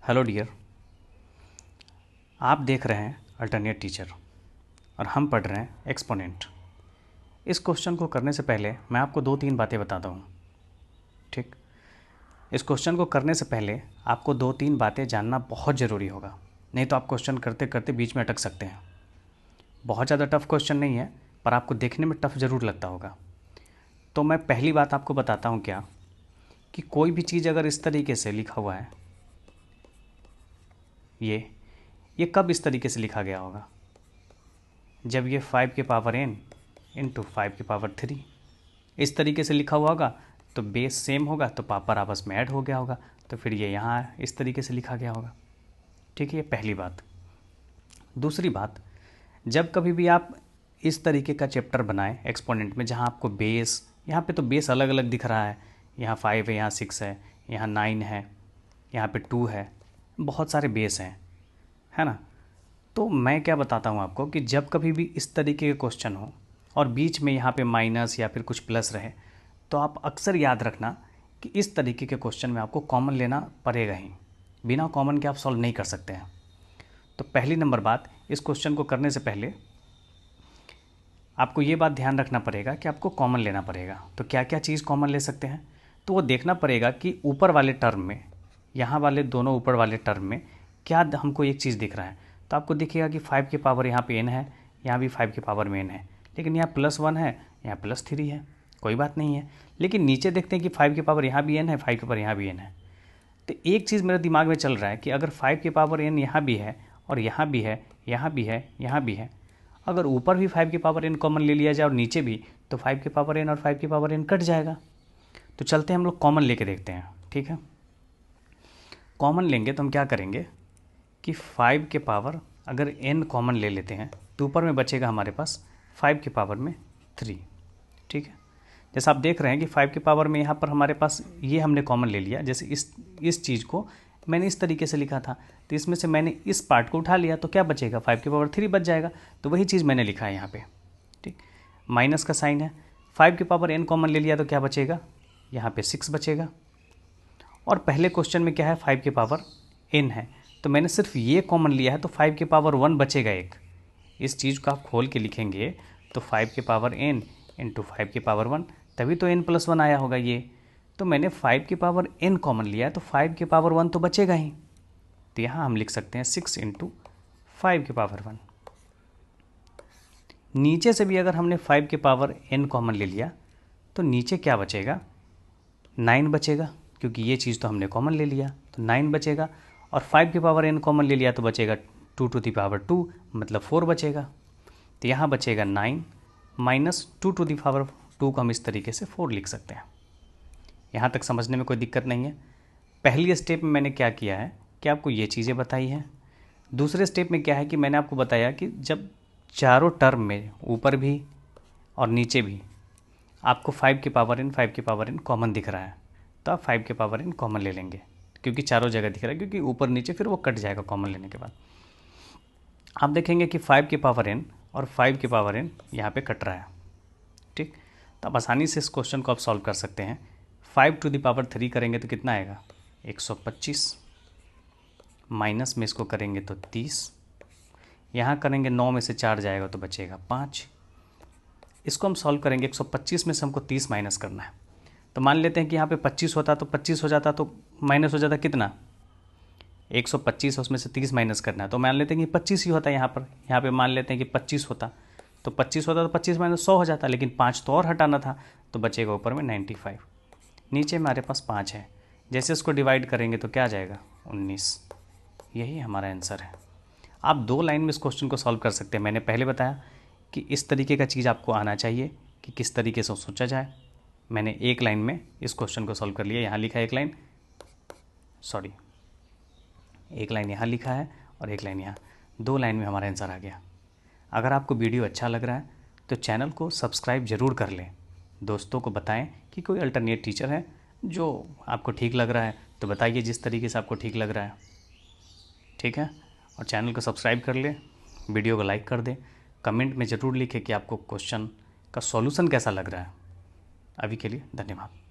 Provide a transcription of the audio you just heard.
Hello dear, आप देख रहे हैं अल्टरनेट टीचर और हम पढ़ रहे हैं एक्सपोनेंट। इस क्वेश्चन को करने से पहले मैं आपको दो तीन बातें बताता हूँ। ठीक, इस क्वेश्चन को करने से पहले आपको दो तीन बातें जानना बहुत ज़रूरी होगा, नहीं तो आप क्वेश्चन करते करते बीच में अटक सकते हैं। बहुत ज़्यादा टफ क्वेश्चन नहीं है, पर आपको देखने में टफ ज़रूर लगता होगा। तो मैं पहली बात आपको बताता हूँ क्या, कि कोई भी चीज़ अगर इस तरीके से लिखा हुआ है, ये कब इस तरीके से लिखा गया होगा? जब ये 5 के पावर n इंटू 5 के पावर 3 इस तरीके से लिखा हुआ होगा, तो बेस सेम होगा, तो पावर आपस में ऐड हो गया होगा, तो फिर ये यहाँ इस तरीके से लिखा गया होगा। ठीक है, ये पहली बात। दूसरी बात, जब कभी भी आप इस तरीके का चैप्टर बनाएं एक्सपोनेंट में, जहाँ आपको बेस, यहाँ पे तो बेस अलग अलग दिख रहा है, यहाँ 5 है, यहाँ 6 है, यहाँ 9 है, यहाँ पे 2 है, बहुत सारे बेस हैं, है ना। तो मैं क्या बताता हूँ आपको कि जब कभी भी इस तरीके के क्वेश्चन हो और बीच में यहाँ पे माइनस या फिर कुछ प्लस रहे, तो आप अक्सर याद रखना कि इस तरीके के क्वेश्चन में आपको कॉमन लेना पड़ेगा ही, बिना कॉमन के आप सॉल्व नहीं कर सकते हैं। तो पहली नंबर बात, इस क्वेश्चन को करने से पहले आपको ये बात ध्यान रखना पड़ेगा कि आपको कॉमन लेना पड़ेगा। तो क्या क्या चीज़ कॉमन ले सकते हैं, तो वो देखना पड़ेगा कि ऊपर वाले टर्म में, यहाँ वाले दोनों ऊपर वाले टर्म में क्या हमको एक चीज़ दिख रहा है। तो आपको दिखेगा कि 5 के पावर यहाँ पे n है, यहाँ भी 5 के पावर में n है, लेकिन यहाँ +1 है, यहाँ +3 है, कोई बात नहीं है। लेकिन नीचे देखते हैं कि 5 के पावर यहाँ भी n है, 5 के पावर यहाँ भी n है। तो एक चीज़ मेरे दिमाग में चल रहा है कि अगर 5 के पावर n यहाँ भी है और यहाँ भी है, यहाँ भी है, यहाँ भी है, अगर ऊपर भी 5 के पावर n कॉमन ले लिया जाए और नीचे भी, तो 5 के पावर n और 5 के पावर n कट जाएगा। तो चलते हैं हम लोग कॉमन लेके देखते हैं। ठीक है, कॉमन लेंगे तो हम क्या करेंगे कि 5 के पावर अगर n कॉमन ले लेते हैं, तो ऊपर में बचेगा हमारे पास 5 के पावर में 3। ठीक है, जैसा आप देख रहे हैं कि 5 के पावर में यहाँ पर हमारे पास ये हमने कॉमन ले लिया। जैसे इस चीज़ को मैंने इस तरीके से लिखा था, तो इसमें से मैंने इस पार्ट को उठा लिया, तो क्या बचेगा, 5 के पावर 3 बच जाएगा। तो वही चीज़ मैंने लिखा है यहाँ पे। ठीक, माइनस का साइन है, 5 के पावर n कॉमन ले लिया तो क्या बचेगा, यहाँ पे 6 बचेगा। और पहले क्वेश्चन में क्या है, 5 के पावर n है, तो मैंने सिर्फ ये कॉमन लिया है, तो 5 के पावर 1 बचेगा एक। इस चीज़ को आप खोल के लिखेंगे तो 5 के पावर n इंटू 5 के पावर 1, तभी तो n+1 आया होगा ये। तो मैंने 5 के पावर n कॉमन लिया है, तो 5 के पावर 1 तो बचेगा ही। तो यहाँ हम लिख सकते हैं 6 इंटू 5 के पावर 1। नीचे से भी अगर हमने 5 के पावर n कॉमन ले लिया, तो नीचे क्या बचेगा, 9 बचेगा, क्योंकि ये चीज़ तो हमने कॉमन ले लिया, तो 9 बचेगा। और 5 के पावर n कॉमन ले लिया तो बचेगा 2 टू द पावर 2, मतलब 4 बचेगा। तो यहाँ बचेगा 9 माइनस 2 टू द पावर 2 को हम इस तरीके से 4 लिख सकते हैं। यहाँ तक समझने में कोई दिक्कत नहीं है। पहली स्टेप में मैंने क्या किया है कि आपको ये चीज़ें बताई हैं। दूसरे स्टेप में क्या है कि मैंने आपको बताया कि जब चारों टर्म में ऊपर भी और नीचे भी आपको 5 के पावर n कॉमन दिख रहा है, तो आप 5 के पावर n कॉमन ले लेंगे, क्योंकि चारों जगह दिख रहा है, क्योंकि ऊपर नीचे फिर वो कट जाएगा कॉमन लेने के बाद। आप देखेंगे कि 5 के पावर n और 5 के पावर n यहाँ पे कट रहा है। ठीक, तो आप आसानी से इस क्वेश्चन को आप सॉल्व कर सकते हैं। 5 टू द पावर 3 करेंगे तो कितना आएगा, 125, माइनस में इसको करेंगे तो 30, यहाँ करेंगे 9 में से 4 जाएगा तो बचेगा 5। इसको हम सॉल्व करेंगे, 125 में से हमको 30 माइनस करना है। तो मान लेते हैं कि यहाँ पे 25 होता तो 25 हो जाता, तो माइनस हो जाता कितना, 125, उसमें से 30 माइनस करना है, तो मान लेते हैं कि 25 ही होता है। यहाँ पे मान लेते हैं कि 25 होता, तो 25 होता तो 25 माइनस 100 हो जाता, लेकिन 5 तो और हटाना था, तो बचेगा ऊपर में 95। नीचे हमारे पास 5 है, जैसे इसको डिवाइड करेंगे तो क्या आ जाएगा, 19। यही हमारा आंसर है। आप 2 लाइन में इस क्वेश्चन को सॉल्व कर सकते हैं। मैंने पहले बताया कि इस तरीके का चीज़ आपको आना चाहिए कि किस तरीके से सोचा जाए। मैंने 1 लाइन में इस क्वेश्चन को सॉल्व कर लिया। यहाँ लिखा है 1 लाइन, सॉरी 1 लाइन यहाँ लिखा है और 1 लाइन यहाँ, 2 लाइन में हमारा आंसर आ गया। अगर आपको वीडियो अच्छा लग रहा है तो चैनल को सब्सक्राइब ज़रूर कर लें। दोस्तों को बताएं कि कोई अल्टरनेट टीचर है जो आपको ठीक लग रहा है, तो बताइए जिस तरीके से आपको ठीक लग रहा है। ठीक है, और चैनल को सब्सक्राइब कर लें, वीडियो को लाइक कर दें, कमेंट में ज़रूर लिखें कि आपको क्वेश्चन का सॉल्यूशन कैसा लग रहा है। अभी के लिए धन्यवाद।